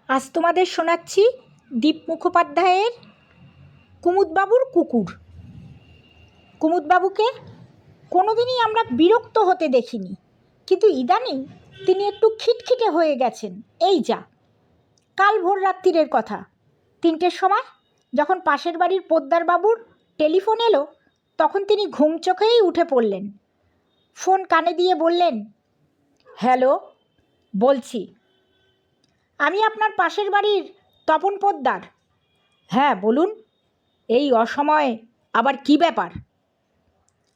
আজ তোমাদের শোনাচ্ছি দীপ মুখোপাধ্যায়ের কুমুদবাবুর কুকুর। কুমুদবাবুকে কোনোদিনই আমরা বিরক্ত হতে দেখিনি, কিন্তু ইদানিং তিনি একটু খিটখিটে হয়ে গেছেন। এই যা কাল ভোর রাত্রিরের কথা, 3টের সময় যখন পাশের বাড়ির পোদ্দারবাবুর টেলিফোন এলো, তখন তিনি ঘুম চোখেই উঠে পড়লেন। ফোন কানে দিয়ে বললেন, হ্যালো, বলছি। আমি আপনার পাশের বাড়ির তপন পোদ্দার। হ্যাঁ বলুন, এই অসময়ে আবার কি ব্যাপার?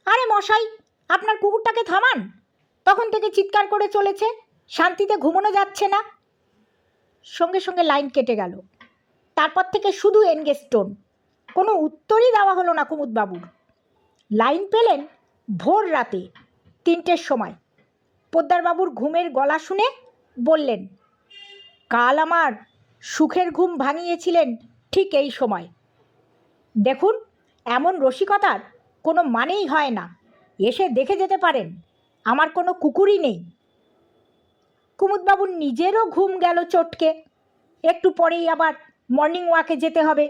আরে মশাই, আপনার কুকুরটাকে থামান, তখন থেকে চিৎকার করে চলেছে, শান্তিতে ঘুমানো যাচ্ছে না। সঙ্গে সঙ্গে লাইন কেটে গেল। তারপর থেকে শুধু এনগেজ টোন, কোনো উত্তরই দেওয়া হলো না কুমুদবাবুর। লাইন পেলেন ভোর রাতে 3টের সময়। পোদ্দারবাবুর ঘুমের গলা শুনে বললেন, কাল আমার সুখের ঘুম ভাঙিয়েছিলেন ঠিক এই সময়। দেখুন, এমন রসিকতার কোনো মানেই হয় না। এসে দেখে যেতে পারেন, আমার কোনো কুকুরই নেই। কুমুদবাবুর নিজেরও ঘুম গেল চটকে। একটু পরেই আবার মর্নিং ওয়াকে যেতে হবে।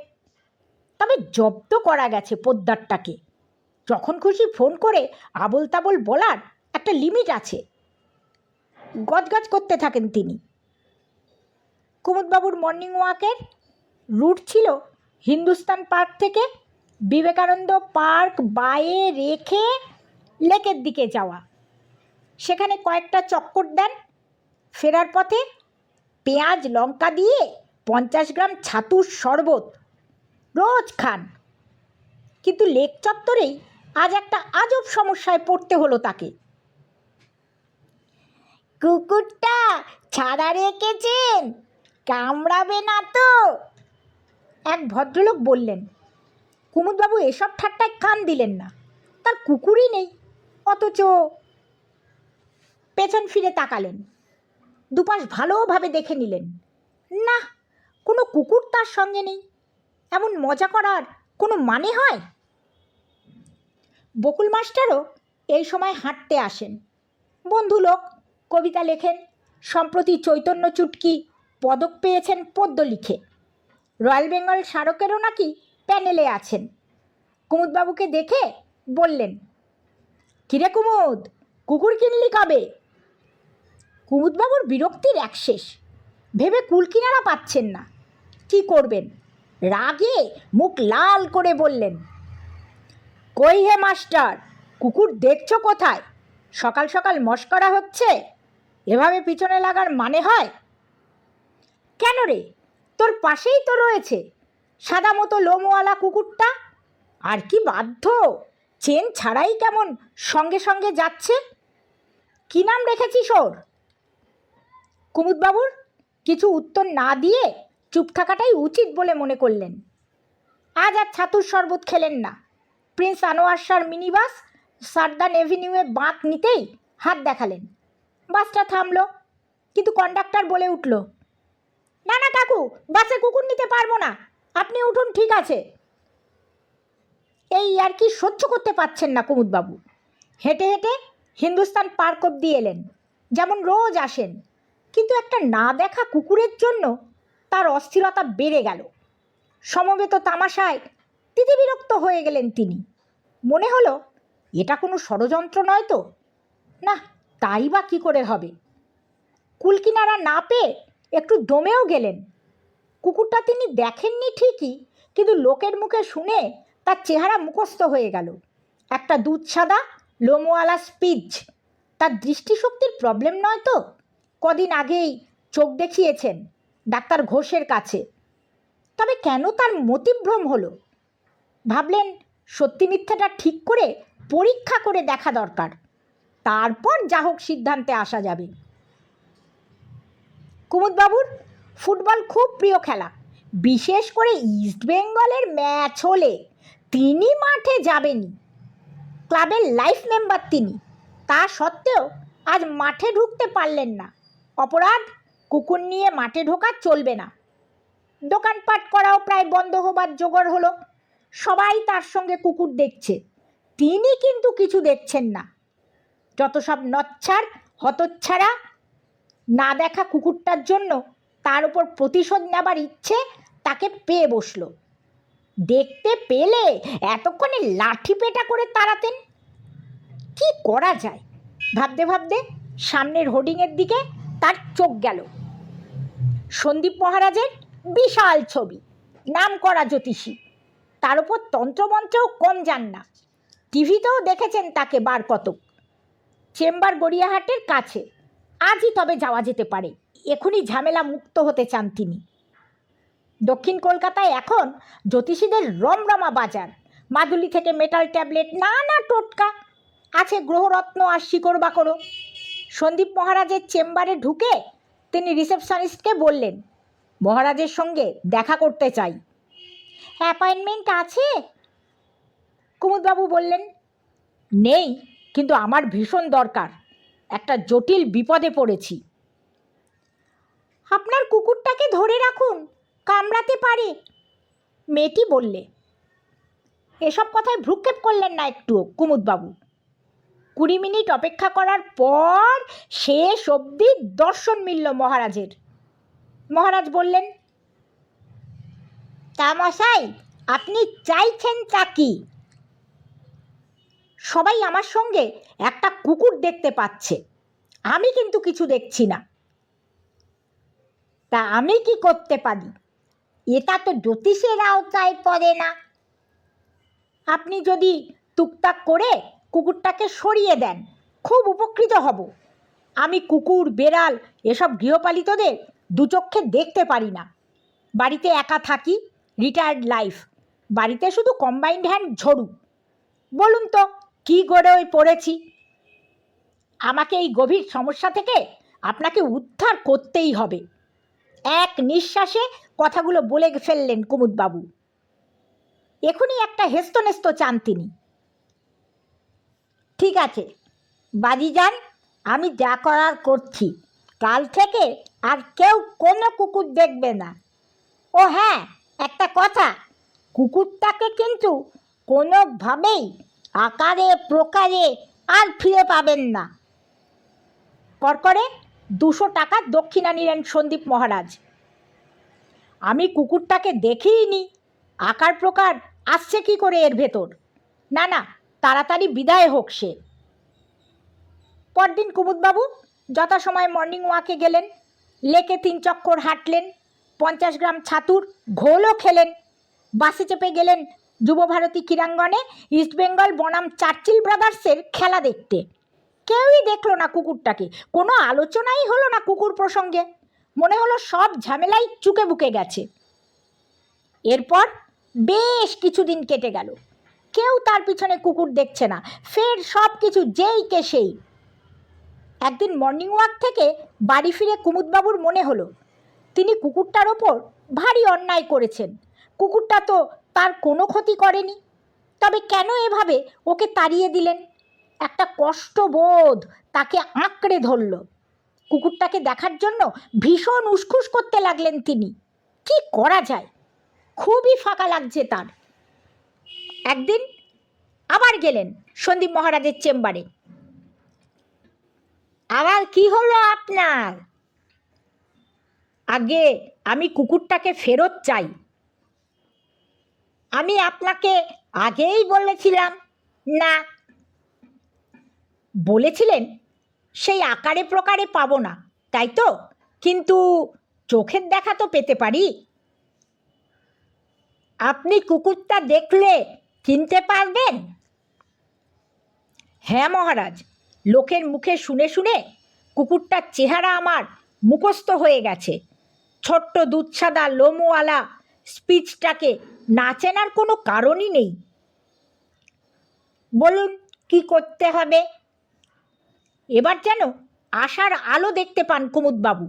তবে জব্দ করা গেছে পোদ্দারটাকে। যখন খুশি ফোন করে আবোল তাবোল বলার একটা লিমিট আছে। গজগজ করতে থাকেন তিনি। কুমুদবাবুর মর্নিং ওয়াকের রুট ছিল হিন্দুস্তান পার্ক থেকে বিবেকানন্দ পার্ক বায়ে রেখে লেকের দিকে যাওয়া। সেখানে কয়েকটা চক্কর দেন। ফেরার পথে পেঁয়াজ লঙ্কা দিয়ে 50 গ্রাম ছাতুর শরবত রোজ খান। কিন্তু লেক চত্বরেই আজ একটা আজব সমস্যায় পড়তে হলো তাকে। কুকুরটা ছাড়া রেখেছেন, কামড়াবে না তো? এক ভদ্রলোক বললেন। কুমুদবাবু এসব ঠাট্টায় কান দিলেন না। তার কুকুরই নেই, অথচ পেছন ফিরে তাকালেন। দুপাশ ভালোভাবে দেখে নিলেন। না, কোনো কুকুর তার সঙ্গে নেই। এমন মজা করার কোনো মানে হয়? বকুল মাস্টারও এই সময় হাঁটতে আসেন। বন্ধু লোক, কবিতা লেখেন। সম্প্রতি চৈতন্য চুটকি পদক পেয়েছেন পদ্য লিখে। রয়্যাল বেঙ্গল স্মারকেরও নাকি প্যানেলে আছেন। কুমুদবাবুকে দেখে বললেন, কিরে কুমুদ, কুকুর কিনলি কবে? কুমুদবাবুর বিরক্তির একশেষ। ভেবে কুল কিনারা পাচ্ছেন না। কি করবেন? রাগে মুখ লাল করে বললেন, কই হে মাস্টার, কুকুর দেখছো কোথায়? সকাল সকাল মশকরা হচ্ছে, এভাবে পিছনে লাগার মানে হয়? কেন রে, তোর পাশেই তো রয়েছে সাদা মতো লোমওয়ালা কুকুরটা। আর কি বাধ্য, চেন ছাড়াই কেমন সঙ্গে সঙ্গে যাচ্ছে। কি নাম রেখেছিস ওর? কুমুদবাবুর কিছু উত্তর না দিয়ে চুপ থাকাটাই উচিত বলে মনে করলেন। আজ আর ছাতুর শরবত খেলেন না। প্রিন্স আনোয়ার শাহর মিনি বাস সারদান এভিনিউয়ে বাঁক নিতেই হাত দেখালেন। বাসটা থামলো, কিন্তু কন্ডাক্টর বলে উঠল, না না কাকু, বাসে কুকুর নিতে পারবো না, আপনি উঠুন, ঠিক আছে। এই আর কি সহ্য করতে পারছেন না কুমুদবাবু। হেঁটে হেঁটে হিন্দুস্তান পার্ক অবধি এলেন, যেমন রোজ আসেন। কিন্তু একটা না দেখা কুকুরের জন্য তার অস্থিরতা বেড়ে গেল। সমবেত তামাশায় তিতিবিরক্ত হয়ে গেলেন তিনি। মনে হলো, এটা কোনো ষড়যন্ত্র নয় তো? না, তাই বা কী করে হবে? কুলকিনারা না পেয়ে একটু দমেও গেলেন। কুকুরটা তিনি দেখেননি ঠিকই, কিন্তু লোকের মুখে শুনে তার চেহারা মুখস্থ হয়ে গেল। একটা দুধ সাদা লোমওয়ালা স্পিচ। তার দৃষ্টিশক্তির প্রবলেম নয় তো? কদিন আগেই চোখ দেখিয়েছেন ডাক্তার ঘোষের কাছে। তবে কেন তার মতিভ্রম হলো? ভাবলেন, সত্যি মিথ্যাটা ঠিক করে পরীক্ষা করে দেখা দরকার, তারপর যা হোক সিদ্ধান্তে আসা যাবে। কুমুদবাবুর ফুটবল খুব প্রিয় খেলা। বিশেষ করে ইস্ট বেঙ্গলের ম্যাচ হলে তিনি মাঠে যাবেনই। ক্লাবের লাইফ মেম্বার তিনি। তা সত্ত্বেও আজ মাঠে ঢুকতে পারলেন না। অপরাধ, কুকুর নিয়ে মাঠে ঢোকা চলবে না। দোকানপাট করাও প্রায় বন্ধ হবার জোগাড় হলো। সবাই তার সঙ্গে কুকুর দেখছে, তিনি কিন্তু কিছু দেখছেন না। যত সব নচ্ছার হতচ্ছাড়া। না দেখা কুকুরটার জন্য তার উপর প্রতিশোধ নেবার ইচ্ছে তাকে পেয়ে বসল। দেখতে পেলে এতক্ষণে লাঠি পেটা করে তাড়াতেন। কি করা যায় ভাবতে ভাবতে সামনের হোর্ডিংয়ের দিকে তার চোখ গেল। সন্দীপ মহারাজের বিশাল ছবি, নাম করা জ্যোতিষী, তার উপর তন্ত্রমন্ত্রেও কম যান না। টিভিতেও দেখেছেন তাকে বার কতক। চেম্বার গড়িয়াহাটের কাছে, আজই তবে যাওয়া যেতে পারে। এখনই ঝামেলা মুক্ত হতে চান তিনি। দক্ষিণ কলকাতায় এখন জ্যোতিষীদের রমরমা বাজার। মাদুলি থেকে মেটাল ট্যাবলেট, নানা টোটকা আছে, গ্রহরত্ন আর শিকড় বাকড়ও। সন্দীপ মহারাজের চেম্বারে ঢুকে তিনি রিসেপশনিস্টকে বললেন, মহারাজের সঙ্গে দেখা করতে চাই। অ্যাপয়েন্টমেন্ট আছে? কুমুদবাবু বললেন, নেই, কিন্তু আমার ভীষণ দরকার, একটা জটিল বিপদে পড়েছি। আপনার কুকুরটাকে ধরে রাখুন, কামড়াতে পারে, মেয়েটি বললে। এসব কথায় ভ্রুক্ষেপ করলেন না একটুও কুমুদবাবু। 20 মিনিট অপেক্ষা করার পর শেষ অবধি দর্শন মিলল মহারাজের। মহারাজ বললেন, তা মশাই, আপনি চাইছেন তা কি? সবাই আমার সঙ্গে একটা কুকুর দেখতে পাচ্ছে, আমি কিন্তু কিছু দেখছি না। তা আমি কি করতে পারি? এটা তো জ্যোতিষের আওতায় পড়ে না। আপনি যদি টুকটাক করে কুকুরটাকে সরিয়ে দেন, খুব উপকৃত হব। আমি কুকুর বেড়াল এসব গৃহপালিতদের দুচক্ষে দেখতে পারি না। বাড়িতে একা থাকি, রিটায়ার্ড লাইফ, বাড়িতে শুধু কম্বাইন্ড হ্যান্ড ঝড়ু। বলুন তো কী করে ওই পড়েছি? আমাকে এই গভীর সমস্যা থেকে আপনাকে উদ্ধার করতেই হবে। এক নিঃশ্বাসে কথাগুলো বলে ফেললেন কুমুদবাবু। এখনই একটা হেস্তনেস্ত চান তিনি। ঠিক আছে, বাড়ি যান, আমি যা করার করছি। কাল থেকে আর কেউ কোনো কুকুর দেখবে না। ও হ্যাঁ, একটা কথা, কুকুরটাকে কিন্তু কোনোভাবেই আকারে প্রকারে আর ফিরে পাবেন না। করকরে 200 টাকা দক্ষিণা নিলেন সন্দীপ মহারাজ। আমি কুকুরটাকে দেখিইনি, আকার প্রকার আসছে কি করে এর ভেতর? না না, তাড়াতাড়ি বিদায় হোক সে। পরদিন কুমুদবাবু যথাসময় মর্নিং ওয়াকে গেলেন, লেকে 3 চক্কর হাঁটলেন, 50 গ্রাম ছাতুর ঘোলও খেলেন। বাসে চেপে গেলেন যুবভারতী ক্রীড়াঙ্গনে ইস্টবেঙ্গল বনাম চার্চিল ব্রাদার্সের খেলা দেখতে। কেউই দেখল না কুকুরটাকে, কোনো আলোচনাই হলো না কুকুর প্রসঙ্গে। মনে হলো সব ঝামেলাই চুকে বুকে গেছে। এরপর বেশ কিছুদিন কেটে গেল, কেউ তার পিছনে কুকুর দেখছে না। ফের সব কিছু যেই কে সেই। একদিন মর্নিং ওয়াক থেকে বাড়ি ফিরে কুমুদবাবুর মনে হলো তিনি কুকুরটার ওপর ভারী অন্যায় করেছেন। কুকুরটা তো তার কোনো ক্ষতি করেনি, তবে কেন এভাবে ওকে তাড়িয়ে দিলেন? একটা কষ্টবোধ তাকে আঁকড়ে ধরল। কুকুরটাকে দেখার জন্য ভীষণ উসখুস করতে লাগলেন তিনি। কি করা যায়, খুবই ফাঁকা লাগছে তার। একদিন আবার গেলেন সন্দীপ মহারাজের চেম্বারে। আবার কি হলো আপনার? আগে আমি কুকুরটাকে ফেরত চাই। আমি আপনাকে আগেই বলেছিলাম না। বলেছিলেন সেই আকারে প্রকারে পাবো না, তাই তো? কিন্তু চোখের দেখা তো পেতে পারি। আপনি কুকুরটা দেখলে চিনতে পারবেন? হ্যাঁ মহারাজ, লোকের মুখে শুনে শুনে কুকুরটার চেহারা আমার মুখস্থ হয়ে গেছে। ছোট্ট দুধসাদা লোমওয়ালা স্পিচটাকে না চেনার কোনো কারণই নেই। বলুন কি করতে হবে? এবার যেন আশার আলো দেখতে পান কুমুদবাবু।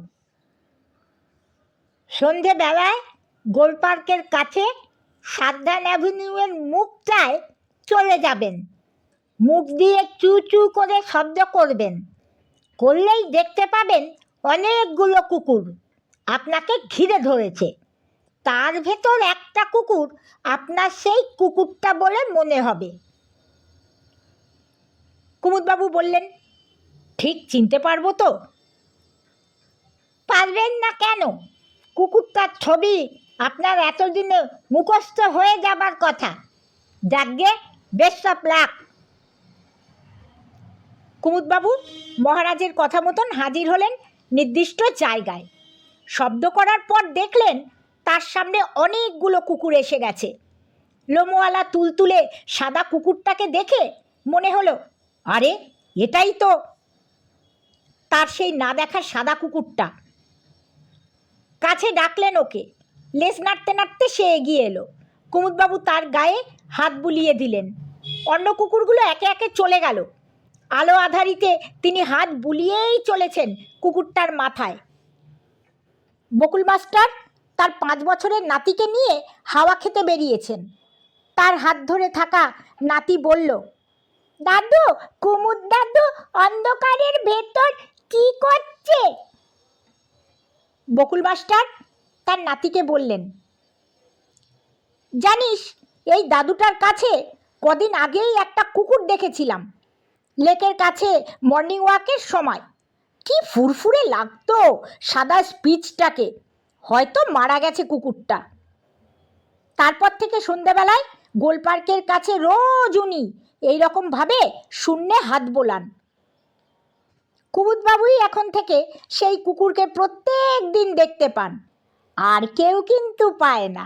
সন্ধেবেলায় গোল পার্কের কাছে সাবধান অ্যাভিনিউয়ের মুখটায় চলে যাবেন। মুখ দিয়ে চু চু করে শব্দ করবেন, করলেই দেখতে পাবেন অনেকগুলো কুকুর আপনাকে ঘিরে ধরেছে। তার ভেতর একটা কুকুর আপনার সেই কুকুরটা বলে মনে হবে। কুমুদবাবু বললেন, ঠিক চিনতে পারবো তো? পারবেন না কেন? কুকুরটার ছবি আপনার এতদিনে মুখস্থ হয়ে যাবার কথা। যাকগে, বেস্ট অফ লাক। কুমুদবাবু মহারাজের কথা মতন হাজির হলেন নির্দিষ্ট জায়গায়। শব্দ করার পর দেখলেন তার সামনে অনেকগুলো কুকুর এসে গেছে। লোমওয়ালা তুলতুলে সাদা কুকুরটাকে দেখে মনে হলো, আরে এটাই তো তার সেই না দেখা সাদা কুকুরটা। কাছে ডাকলেন ওকে। লেজ নাড়তে নাড়তে সে এগিয়ে এলো। কুমুদবাবু তার গায়ে হাত বুলিয়ে দিলেন। অন্য কুকুরগুলো একে একে চলে গেল। আলো আধারিতে তিনি হাত বুলিয়েই চলেছেন কুকুরটার মাথায়। বকুল মাস্টার তার 5 বছরের নাতিকে নিয়ে হাওয়া খেতে বেরিয়েছেন। তার হাত ধরে থাকা নাতি বলল, দাদু, কুমুদ দাদু অন্ধকারের ভেতর কি করছে? বকুল মাস্টার তার নাতিকে বললেন, জানিস, এই দাদুটার কাছে কদিন আগেই একটা কুকুর দেখেছিলাম লেকের কাছে মর্নিং ওয়াকের সময়। কি ফুরফুরে লাগতো সাদা স্পিচটাকে। হয়তো মারা গেছে কুকুরটা। তারপর থেকে সন্ধ্যাবেলায় গোলপার্কের কাছে রোজ উনি এইরকমভাবে শূন্যে হাত বোলান। কুমুদবাবুই এখন থেকে সেই কুকুরকে প্রত্যেক দিন দেখতে পান, আর কেউ কিন্তু পায় না।